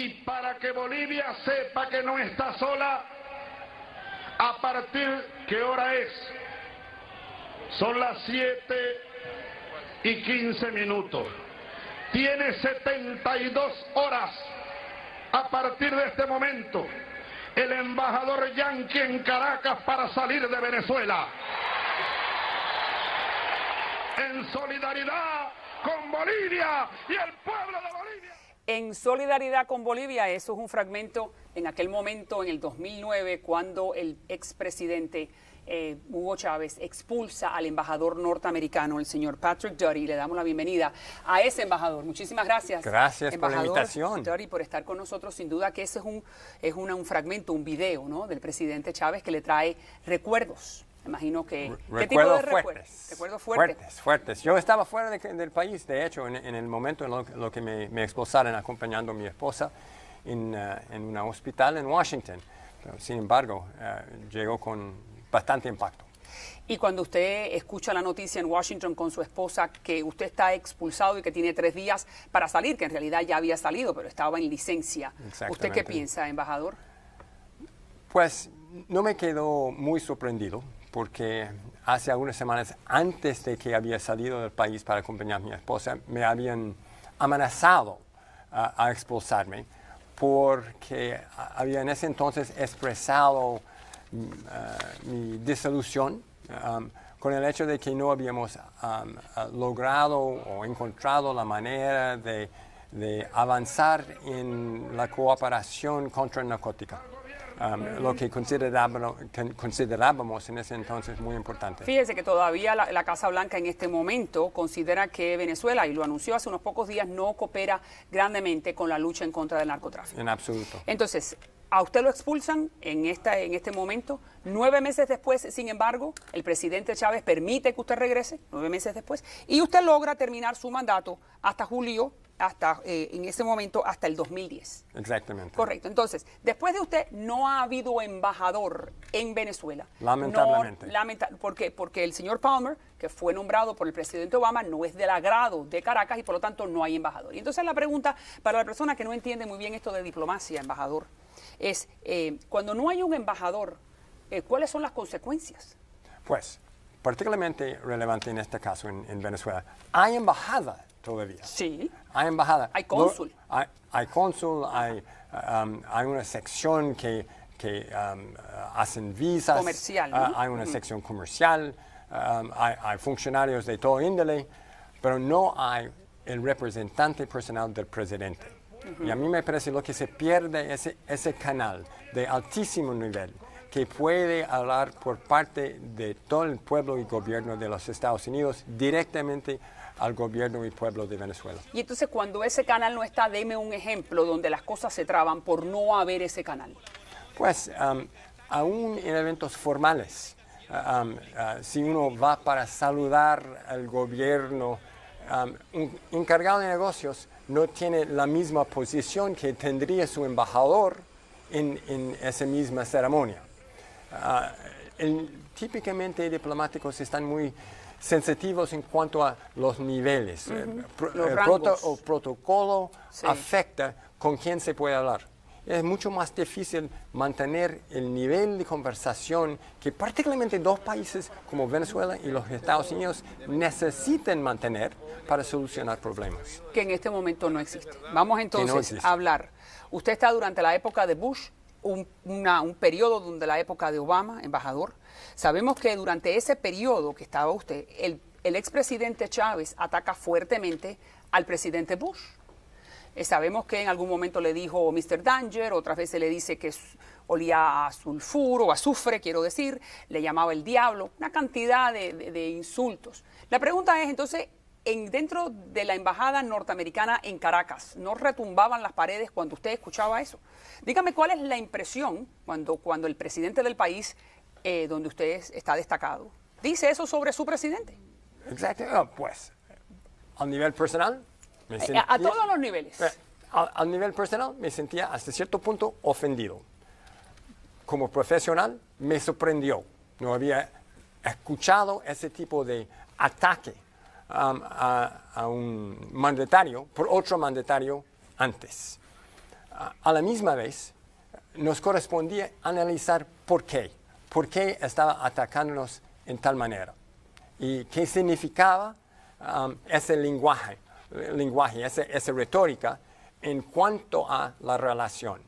Y para que Bolivia sepa que no está sola, a partir, ¿qué hora es? Son las 7:15. Tiene 72 horas a partir de este momento el embajador yanqui en Caracas para salir de Venezuela. En solidaridad con Bolivia y el pueblo de Bolivia. En solidaridad con Bolivia, eso es un fragmento en aquel momento, en el 2009, cuando el expresidente Hugo Chávez expulsa al embajador norteamericano, el señor Patrick Doty. Le damos la bienvenida a ese embajador. Muchísimas gracias. Gracias por la invitación. Doty, por estar con nosotros. Sin duda que ese es un fragmento, un video, ¿no?, del presidente Chávez que le trae recuerdos. Imagino que... ¿Qué tipo de recuerdos? Recuerdos fuertes. Fuertes. Yo estaba fuera del país, de hecho, en el momento en lo que me expulsaron acompañando a mi esposa en un hospital en Washington. Pero, sin embargo, llegó con bastante impacto. Y cuando usted escucha la noticia en Washington con su esposa que usted está expulsado y que tiene 3 días para salir, que en realidad ya había salido, pero estaba en licencia, ¿usted qué piensa, embajador? Pues no me quedó muy sorprendido, porque hace algunas semanas antes de que había salido del país para acompañar a mi esposa, me habían amenazado a expulsarme porque había en ese entonces expresado mi desilusión con el hecho de que no habíamos logrado o encontrado la manera de avanzar en la cooperación contra el narcótico. Lo que considerábamos en ese entonces muy importante. Fíjese que todavía la Casa Blanca en este momento considera que Venezuela, y lo anunció hace unos pocos días, no coopera grandemente con la lucha en contra del narcotráfico. En absoluto. Entonces, a usted lo expulsan en este momento. 9 meses después, sin embargo, el presidente Chávez permite que usted regrese, 9 meses después, y usted logra terminar su mandato hasta julio, en ese momento, hasta el 2010. Exactamente. Correcto. Entonces, después de usted, no ha habido embajador en Venezuela. Lamentablemente. Porque el señor Palmer, que fue nombrado por el presidente Obama, no es del agrado de Caracas y por lo tanto no hay embajador. Y entonces la pregunta para la persona que no entiende muy bien esto de diplomacia, embajador, es cuando no hay un embajador, ¿cuáles son las consecuencias? Pues, particularmente relevante en este caso en Venezuela, hay embajada todavía. Sí. Hay embajada. Hay cónsul. Hay cónsul, hay una sección que hacen visas. Comercial, ¿no? Hay una sección comercial, hay funcionarios de todo índole, pero no hay el representante personal del presidente. Y a mí me parece lo que se pierde ese canal de altísimo nivel que puede hablar por parte de todo el pueblo y gobierno de los Estados Unidos directamente al gobierno y pueblo de Venezuela. Y entonces cuando ese canal no está, deme un ejemplo donde las cosas se traban por no haber ese canal. Pues aún en eventos formales, si uno va para saludar al gobierno, un encargado de negocios no tiene la misma posición que tendría su embajador en esa misma ceremonia. Típicamente diplomáticos están muy sensitivos en cuanto a los niveles. El protocolo afecta con quién se puede hablar. Es mucho más difícil mantener el nivel de conversación que particularmente 2 países como Venezuela y los Estados Unidos necesitan mantener para solucionar problemas. Que en este momento no existe. Vamos entonces a hablar. Usted está durante la época de Bush, un periodo donde la época de Obama, embajador. Sabemos que durante ese periodo que estaba usted, el expresidente Chávez ataca fuertemente al presidente Bush. Sabemos que en algún momento le dijo Mr. Danger, otras veces le dice que olía a sulfuro o azufre, quiero decir, le llamaba el diablo, una cantidad de insultos. La pregunta es entonces, dentro de la embajada norteamericana en Caracas, ¿no retumbaban las paredes cuando usted escuchaba eso? Dígame cuál es la impresión cuando el presidente del país donde usted está destacado dice eso sobre su presidente. Exacto, pues, al nivel personal, me sentía, a todos los niveles. Al nivel personal me sentía hasta cierto punto ofendido. Como profesional me sorprendió. No había escuchado ese tipo de ataque a un mandatario por otro mandatario antes. a la misma vez nos correspondía analizar por qué estaba atacándonos en tal manera y qué significaba ese lenguaje, esa retórica en cuanto a la relación.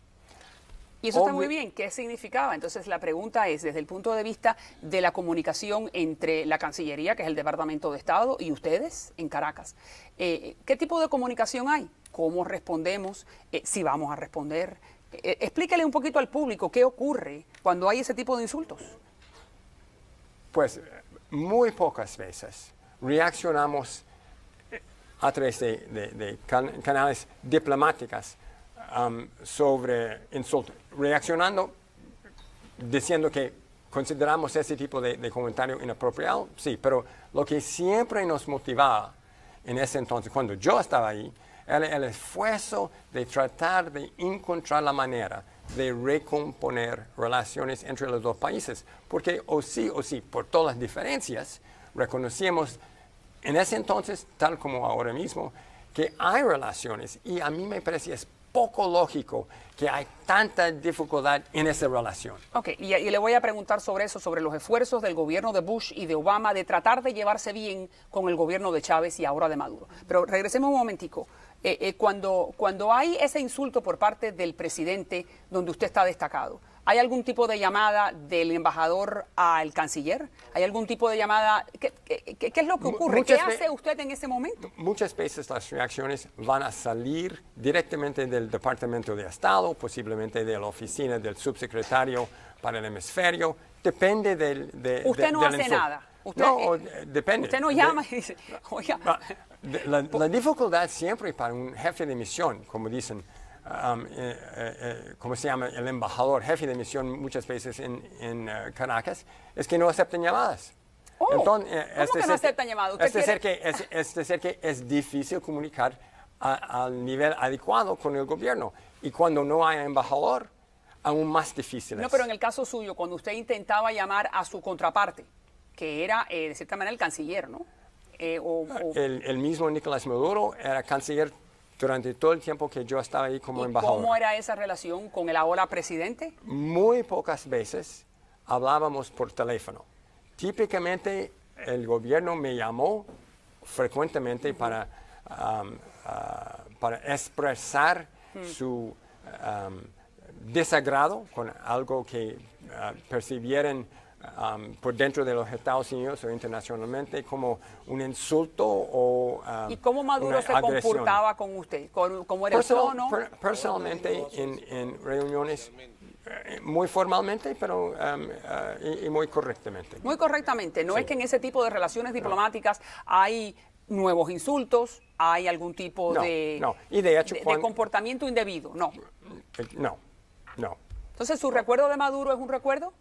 Y eso está muy bien. ¿Qué significaba? Entonces la pregunta es, desde el punto de vista de la comunicación entre la Cancillería, que es el Departamento de Estado, y ustedes en Caracas, ¿qué tipo de comunicación hay? ¿Cómo respondemos? Si vamos a responder. Explíquele un poquito al público qué ocurre cuando hay ese tipo de insultos. Pues muy pocas veces reaccionamos a través de canales diplomáticos sobre insultos, reaccionando diciendo que consideramos ese tipo de comentario inapropiado, sí, pero lo que siempre nos motivaba en ese entonces, cuando yo estaba ahí, era el esfuerzo de tratar de encontrar la manera de recomponer relaciones entre los dos países, porque o sí, por todas las diferencias, reconocíamos en ese entonces, tal como ahora mismo, que hay relaciones y a mí me parece es poco lógico que hay tanta dificultad en esa relación. Ok, y le voy a preguntar sobre eso, sobre los esfuerzos del gobierno de Bush y de Obama de tratar de llevarse bien con el gobierno de Chávez y ahora de Maduro. Pero regresemos un momentico. Cuando hay ese insulto por parte del presidente donde usted está destacado, ¿hay algún tipo de llamada del embajador al canciller? ¿Hay algún tipo de llamada? ¿Qué es lo que ocurre? ¿Qué hace usted en ese momento? Muchas veces las reacciones van a salir directamente del Departamento de Estado, posiblemente de la oficina del subsecretario para el hemisferio. Depende Usted no hace nada. Usted, no, depende. Usted no llama y dice, oiga. La dificultad siempre para un jefe de misión, como dicen, como se llama el embajador, jefe de misión muchas veces en Caracas, es que no aceptan llamadas. Entonces, ¿cómo que no aceptan llamadas? Es decir que es difícil comunicar al nivel adecuado con el gobierno. Y cuando no hay embajador, aún más difícil es. No, pero en el caso suyo, cuando usted intentaba llamar a su contraparte, que era, de cierta manera, el canciller, ¿no? El mismo Nicolás Maduro era canciller durante todo el tiempo que yo estaba ahí como embajador. ¿Cómo era esa relación con el ahora presidente? Muy pocas veces hablábamos por teléfono. Típicamente el gobierno me llamó frecuentemente para expresar su desagrado con algo que percibieran por dentro de los Estados Unidos o internacionalmente como un insulto o ¿Y cómo Maduro se comportaba con usted? ¿Cómo era el tono? Personalmente en reuniones muy formalmente, pero y muy correctamente. Muy correctamente. No sí. Es que en ese tipo de relaciones diplomáticas hay nuevos insultos, hay algún tipo de comportamiento indebido. No. Entonces, ¿su recuerdo de Maduro es un recuerdo?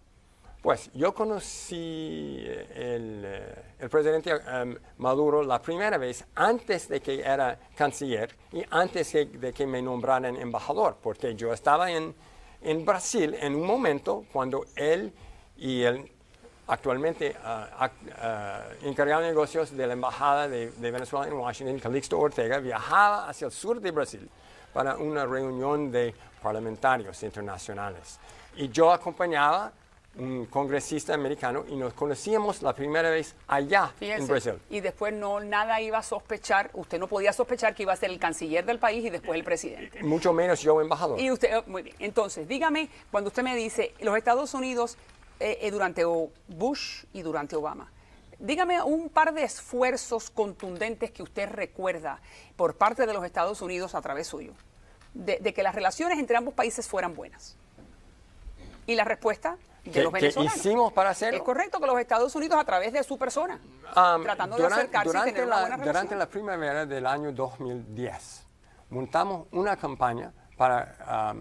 Pues yo conocí el presidente Maduro la primera vez antes de que era canciller y antes de que me nombraran embajador, porque yo estaba en Brasil en un momento cuando él y el actualmente encargado de negocios de la Embajada de Venezuela en Washington, Calixto Ortega, viajaba hacia el sur de Brasil para una reunión de parlamentarios internacionales. Y yo acompañaba un congresista americano y nos conocíamos la primera vez allá en Brasil. Y después nada iba a sospechar, usted no podía sospechar que iba a ser el canciller del país y después el presidente. Mucho menos yo embajador. Y usted, muy bien. Entonces, dígame, cuando usted me dice, los Estados Unidos durante Bush y durante Obama, dígame un par de esfuerzos contundentes que usted recuerda por parte de los Estados Unidos a través suyo, de que las relaciones entre ambos países fueran buenas. Y la respuesta de los venezolanos. ¿Qué hicimos para hacerlo? Es correcto que los Estados Unidos, a través de su persona, tratando de acercarse y tener una buena relación. Durante la primavera del año 2010, montamos una campaña para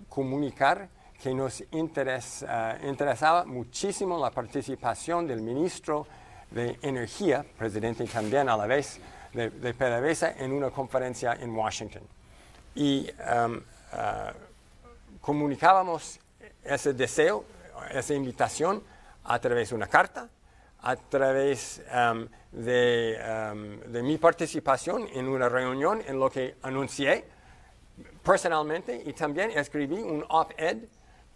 comunicar que nos interesaba muchísimo la participación del ministro de Energía, presidente también a la vez de PDVSA, en una conferencia en Washington. Y comunicábamos ese deseo, esa invitación a través de una carta, a través de mi participación en una reunión en lo que anuncié personalmente, y también escribí un op-ed,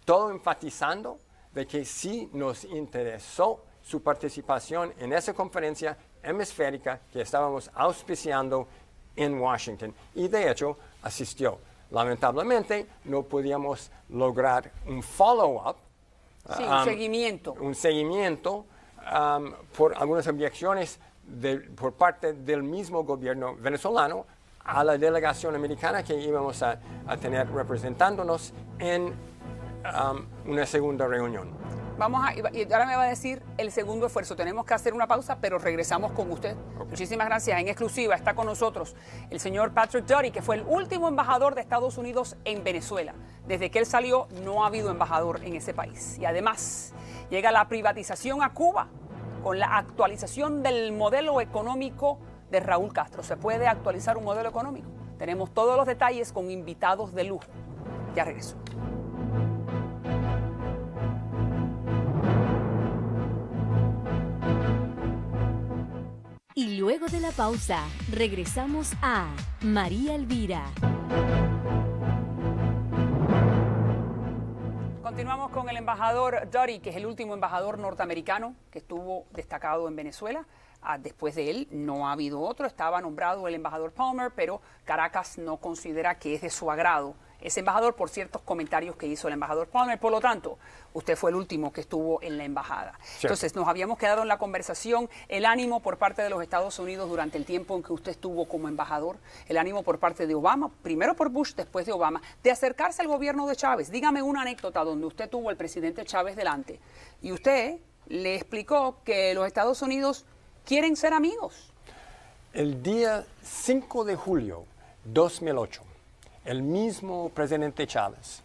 todo enfatizando de que sí nos interesó su participación en esa conferencia hemisférica que estábamos auspiciando en Washington. Y de hecho, asistió. Lamentablemente, no podíamos lograr un follow-up. Sí, un seguimiento. Un seguimiento por algunas objeciones por parte del mismo gobierno venezolano a la delegación americana que íbamos a tener representándonos en una segunda reunión. Y ahora me va a decir el segundo esfuerzo. Tenemos que hacer una pausa, pero regresamos con usted. Okay. Muchísimas gracias. En exclusiva está con nosotros el señor Patrick Doty, que fue el último embajador de Estados Unidos en Venezuela. Desde que él salió no ha habido embajador en ese país. Y además llega la privatización a Cuba con la actualización del modelo económico de Raúl Castro. ¿Se puede actualizar un modelo económico? Tenemos todos los detalles con invitados de lujo. Ya regreso. Y luego de la pausa, regresamos a María Elvira. Continuamos con el embajador Doty, que es el último embajador norteamericano que estuvo destacado en Venezuela. Después de él no ha habido otro. Estaba nombrado el embajador Palmer, pero Caracas no considera que es de su agrado ese embajador por ciertos comentarios que hizo el embajador Palmer. Por lo tanto, usted fue el último que estuvo en la embajada. Sí. Entonces, nos habíamos quedado en la conversación, el ánimo por parte de los Estados Unidos durante el tiempo en que usted estuvo como embajador, el ánimo por parte de Obama, primero por Bush, después de Obama, de acercarse al gobierno de Chávez. Dígame una anécdota donde usted tuvo al presidente Chávez delante y usted le explicó que los Estados Unidos quieren ser amigos. El día 5 de julio 2008, el mismo presidente Chávez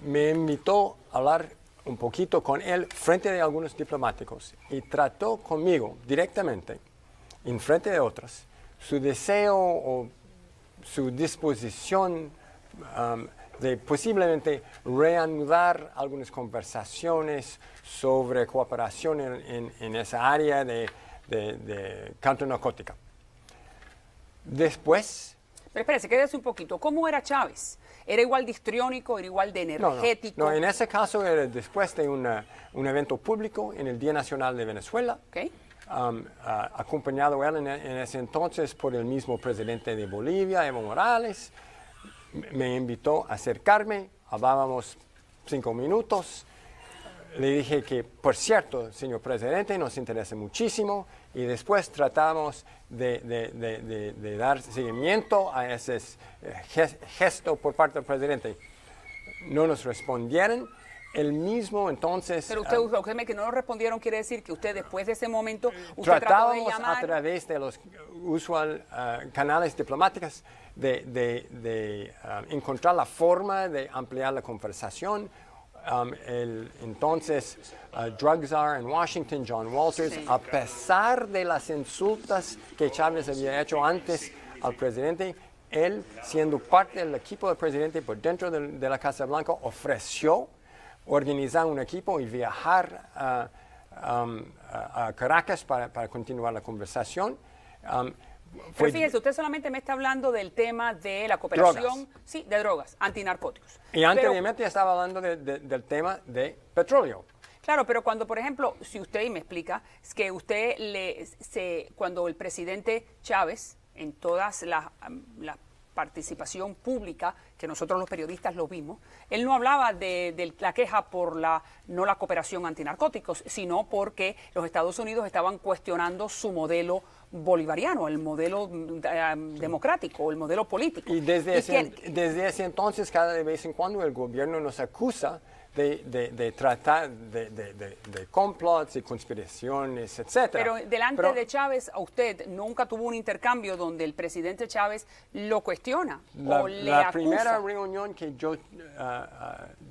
me invitó a hablar un poquito con él frente de algunos diplomáticos y trató conmigo directamente, en frente de otros, su deseo o su disposición de posiblemente reanudar algunas conversaciones sobre cooperación en esa área de contranarcótica. Después... Pero espérese, quédese un poquito. ¿Cómo era Chávez? ¿Era igual de histriónico, era igual de energético? No, en ese caso era después de un evento público en el Día Nacional de Venezuela, okay. Acompañado él en ese entonces por el mismo presidente de Bolivia, Evo Morales. Me invitó a acercarme, hablábamos 5 minutos. Le dije que, por cierto, señor presidente, nos interesa muchísimo, y después tratamos de dar seguimiento a ese gesto por parte del presidente. No nos respondieron. El mismo entonces... Pero usted que no nos respondieron quiere decir que usted después de ese momento... usted tratábamos trató de llamar... a través de los usuales canales diplomáticos de encontrar la forma de ampliar la conversación. El entonces drug czar en Washington, John Walters, sí, a pesar de las insultas que Chávez había hecho antes al presidente, él, siendo parte del equipo del presidente por dentro de la Casa Blanca, ofreció organizar un equipo y viajar a Caracas para continuar la conversación. Pero fíjese, usted solamente me está hablando del tema de la cooperación, drogas. Sí, de drogas, antinarcóticos. Y anteriormente estaba hablando del tema de petróleo. Claro, pero cuando, por ejemplo, si usted me explica, es que usted cuando el presidente Chávez, en todas la participación pública, que nosotros los periodistas lo vimos, él no hablaba de la queja por no la cooperación antinarcóticos, sino porque los Estados Unidos estaban cuestionando su modelo bolivariano, el modelo democrático, el modelo político. Y desde ese entonces, cada vez en cuando, el gobierno nos acusa de tratar de complots y conspiraciones, etc. Pero delante de Chávez, a usted nunca tuvo un intercambio donde el presidente Chávez lo cuestiona o le acusa. La primera reunión que yo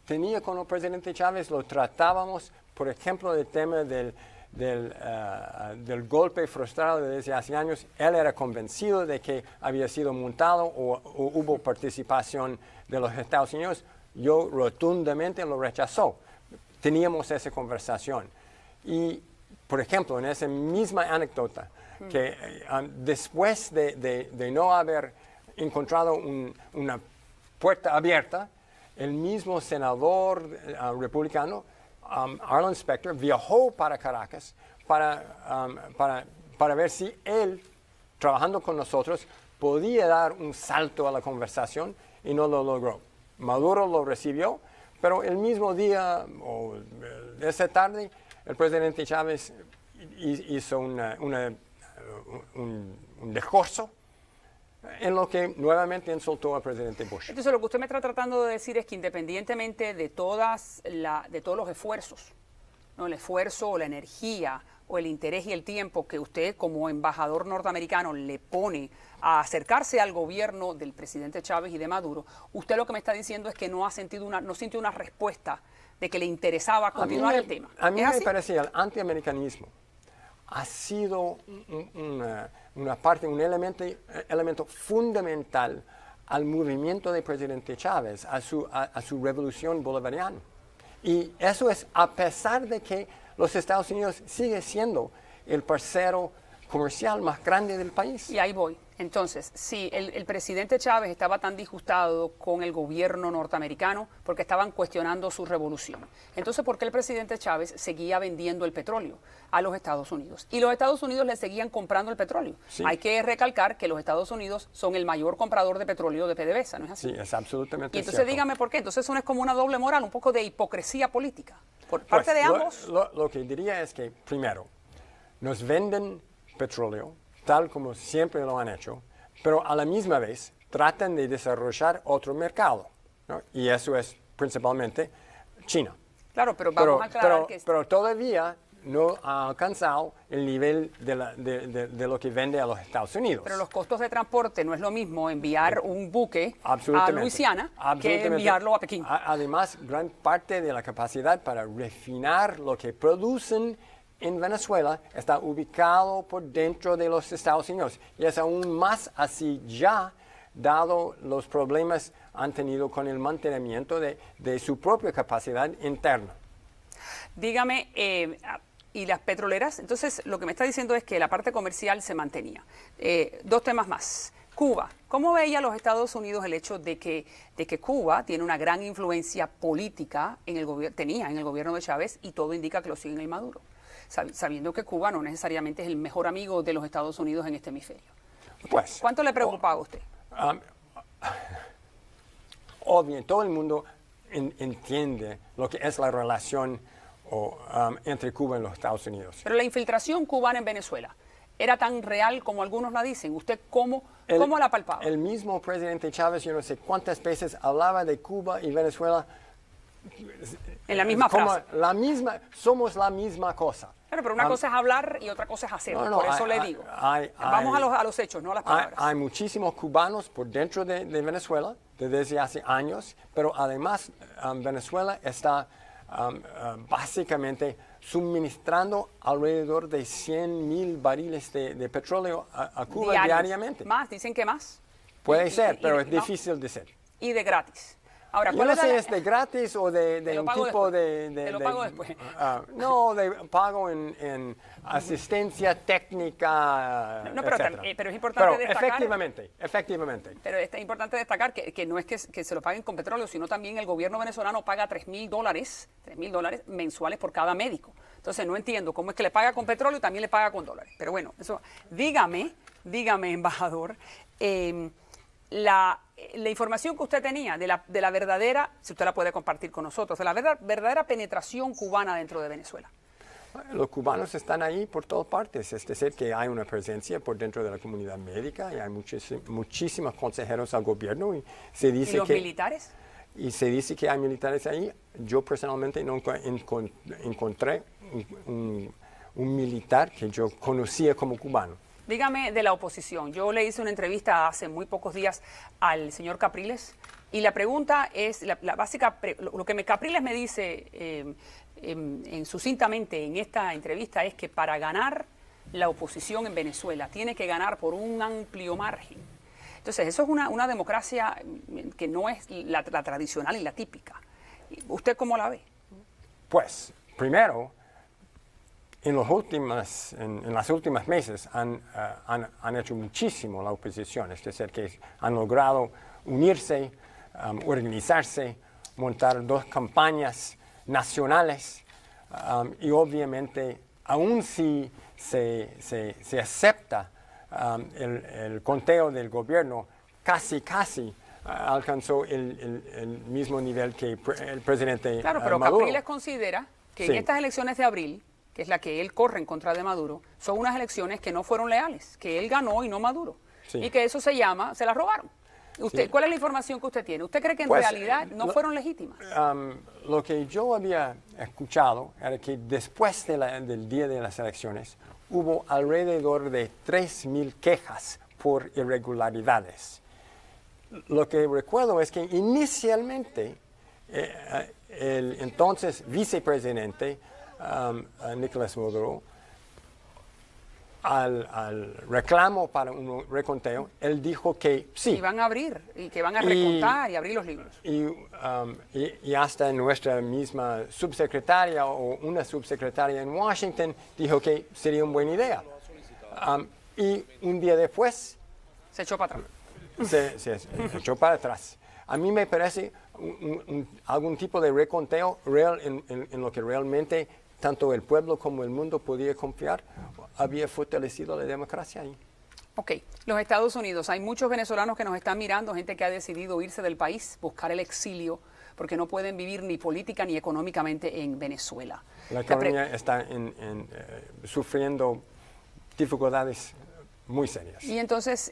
tenía con el presidente Chávez lo tratábamos, por ejemplo, del tema del golpe frustrado desde hace años. Él era convencido de que había sido montado o hubo participación de los Estados Unidos. Yo rotundamente lo rechazó. Teníamos esa conversación. Y, por ejemplo, en esa misma anécdota, que después de no haber encontrado una puerta abierta, el mismo senador republicano, Arlen Specter, viajó para Caracas para ver si él, trabajando con nosotros, podía dar un salto a la conversación y no lo logró. Maduro lo recibió, pero el mismo día o esa tarde el presidente Chávez hizo un discurso en lo que nuevamente insultó al presidente Bush. Entonces, lo que usted me está tratando de decir es que independientemente de todos los esfuerzos, ¿no? El esfuerzo o la energía o el interés y el tiempo que usted como embajador norteamericano le pone a acercarse al gobierno del presidente Chávez y de Maduro, usted lo que me está diciendo es que no sintió una respuesta de que le interesaba continuar el tema. A mí me parece el antiamericanismo ha sido una parte, un elemento fundamental al movimiento del presidente Chávez, a su revolución bolivariana. Y eso es a pesar de que los Estados Unidos sigue siendo el parcero comercial más grande del país. Y ahí voy. Entonces, si el presidente Chávez estaba tan disgustado con el gobierno norteamericano porque estaban cuestionando su revolución, entonces, ¿por qué el presidente Chávez seguía vendiendo el petróleo a los Estados Unidos? Y los Estados Unidos le seguían comprando el petróleo. Sí. Hay que recalcar que los Estados Unidos son el mayor comprador de petróleo de PDVSA, ¿no es así? Sí, es absolutamente Y entonces cierto. Dígame por qué. Entonces eso es como una doble moral, un poco de hipocresía política. Por parte de ambos. Lo que diría es que, primero, nos venden petróleo tal como siempre lo han hecho, pero a la misma vez tratan de desarrollar otro mercado, ¿no? Y eso es principalmente China. Claro, pero vamos a aclarar que... Pero todavía no ha alcanzado el nivel de lo que vende a los Estados Unidos. Pero los costos de transporte no es lo mismo enviar un buque a Luisiana que enviarlo a Pekín. Además, gran parte de la capacidad para refinar lo que producen en Venezuela está ubicado por dentro de los Estados Unidos. Y es aún más así ya, dado los problemas han tenido con el mantenimiento de su propia capacidad interna. Dígame, ¿y las petroleras? Entonces, lo que me está diciendo es que la parte comercial se mantenía. Dos temas más. Cuba. ¿Cómo veía los Estados Unidos el hecho de que Cuba tiene una gran influencia política tenía en el gobierno de Chávez y todo indica que lo sigue en el Maduro? Sabiendo que Cuba no necesariamente es el mejor amigo de los Estados Unidos en este hemisferio. Pues, ¿Cuánto le preocupaba a usted? Obvio, todo el mundo entiende lo que es la relación entre Cuba y los Estados Unidos. Pero la infiltración cubana en Venezuela, ¿era tan real como algunos la dicen? ¿Usted cómo la palpaba? El mismo presidente Chávez, yo no sé cuántas veces hablaba de Cuba y Venezuela. En la misma frase. Somos la misma cosa. Claro, pero una cosa es hablar y otra cosa es hacer. Por eso le digo. Vamos a los hechos, no a las palabras. Hay muchísimos cubanos por dentro de Venezuela desde hace años, pero además Venezuela está básicamente suministrando alrededor de 100,000 barriles de petróleo a Cuba diariamente. ¿Más? ¿Dicen que más? Puede ser, pero es difícil de ser. Y de gratis. Ahora, yo no sé si es de gratis o de un tipo de... Te lo pago después. No, de pago en asistencia técnica, pero es importante destacar... Efectivamente. Pero es importante destacar que no es que se lo paguen con petróleo, sino también el gobierno venezolano paga $3,000 mensuales por cada médico. Entonces, no entiendo cómo es que le paga con petróleo y también le paga con dólares. Pero bueno, eso... Dígame, embajador... La información que usted tenía de la verdadera, si usted la puede compartir con nosotros, de la verdadera penetración cubana dentro de Venezuela. Los cubanos están ahí por todas partes, es decir, que hay una presencia por dentro de la comunidad médica y hay muchísimos consejeros al gobierno. ¿Y los militares? Y se dice que hay militares ahí. Yo personalmente no encontré un militar que yo conocía como cubano. Dígame de la oposición. Yo le hice una entrevista hace muy pocos días al señor Capriles y la pregunta es, lo que Capriles me dice sucintamente en esta entrevista es que para ganar la oposición en Venezuela tiene que ganar por un amplio margen. Entonces, eso es una democracia que no es la tradicional y la típica. ¿Usted cómo la ve? Pues, primero... En los últimos meses han hecho muchísimo la oposición, es decir, que han logrado unirse organizarse, montar 2 campañas nacionales y obviamente, aun si se acepta el conteo del gobierno, casi alcanzó el mismo nivel que el presidente Claro, pero Maduro. Capriles considera que en estas elecciones de abril, que es la que él corre en contra de Maduro, son unas elecciones que no fueron leales, que él ganó y no Maduro. Y que eso se las robaron. Usted, ¿cuál es la información que usted tiene? ¿Usted cree que en realidad no fueron legítimas? Lo que yo había escuchado era que después del día de las elecciones hubo alrededor de 3,000 quejas por irregularidades. Lo que recuerdo es que inicialmente el entonces vicepresidente Nicolás Maduro, al reclamo para un reconteo, él dijo que sí. Y van a abrir, y que van a recontar y abrir los libros. Y hasta nuestra misma subsecretaria o una subsecretaria en Washington dijo que sería una buena idea. Y un día después se echó para atrás. Se echó para atrás. A mí me parece algún tipo de reconteo real en lo que realmente tanto el pueblo como el mundo podía confiar, había fortalecido la democracia ahí. Ok, los Estados Unidos, hay muchos venezolanos que nos están mirando, gente que ha decidido irse del país, buscar el exilio, porque no pueden vivir ni política ni económicamente en Venezuela. La economía está sufriendo dificultades muy serias. Y entonces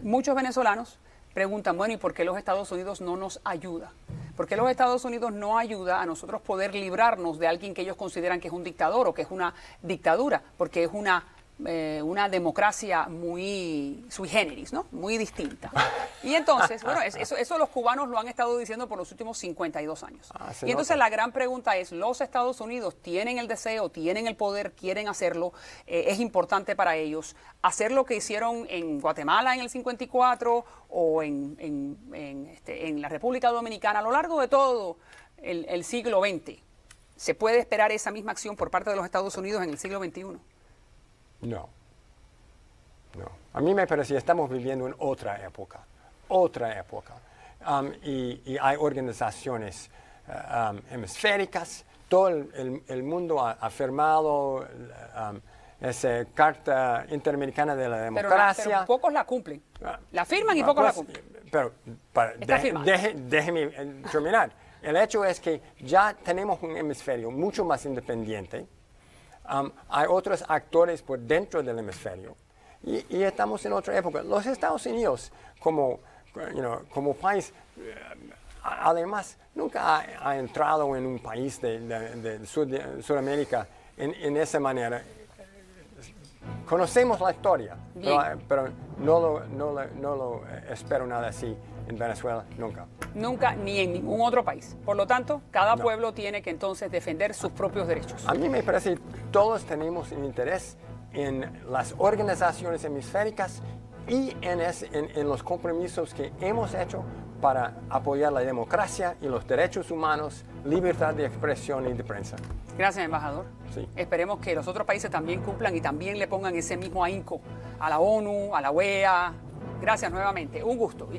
muchos venezolanos preguntan, bueno, ¿y por qué los Estados Unidos no nos ayuda? ¿Por qué los Estados Unidos no ayuda a nosotros poder librarnos de alguien que ellos consideran que es un dictador o que es una dictadura? Porque es una democracia muy sui generis, ¿no? Muy distinta. Y entonces, bueno, eso los cubanos lo han estado diciendo por los últimos 52 años. Y entonces la gran pregunta es, ¿los Estados Unidos tienen el deseo, tienen el poder, quieren hacerlo? ¿Es importante para ellos hacer lo que hicieron en Guatemala en el 54 o en la República Dominicana a lo largo de todo el siglo XX? ¿Se puede esperar esa misma acción por parte de los Estados Unidos en el siglo XXI? No. A mí me parece que estamos viviendo en otra época. Y hay organizaciones hemisféricas. Todo el mundo ha firmado esa Carta Interamericana de la Democracia. Pero pocos la cumplen. La firman y pocos la cumplen. Pero déjeme terminar. El hecho es que ya tenemos un hemisferio mucho más independiente. Hay otros actores por dentro del hemisferio y estamos en otra época. Los Estados Unidos como país, además, nunca ha entrado en un país de Sudamérica en esa manera. Conocemos la historia, pero no lo espero nada así en Venezuela, nunca. Nunca, ni en ningún otro país. Por lo tanto, cada pueblo tiene que entonces defender sus propios derechos. A mí me parece que todos tenemos un interés en las organizaciones hemisféricas y en los compromisos que hemos hecho para apoyar la democracia y los derechos humanos, libertad de expresión y de prensa. Gracias, embajador. Sí. Esperemos que los otros países también cumplan y también le pongan ese mismo ahínco a la ONU, a la OEA. Gracias nuevamente. Un gusto.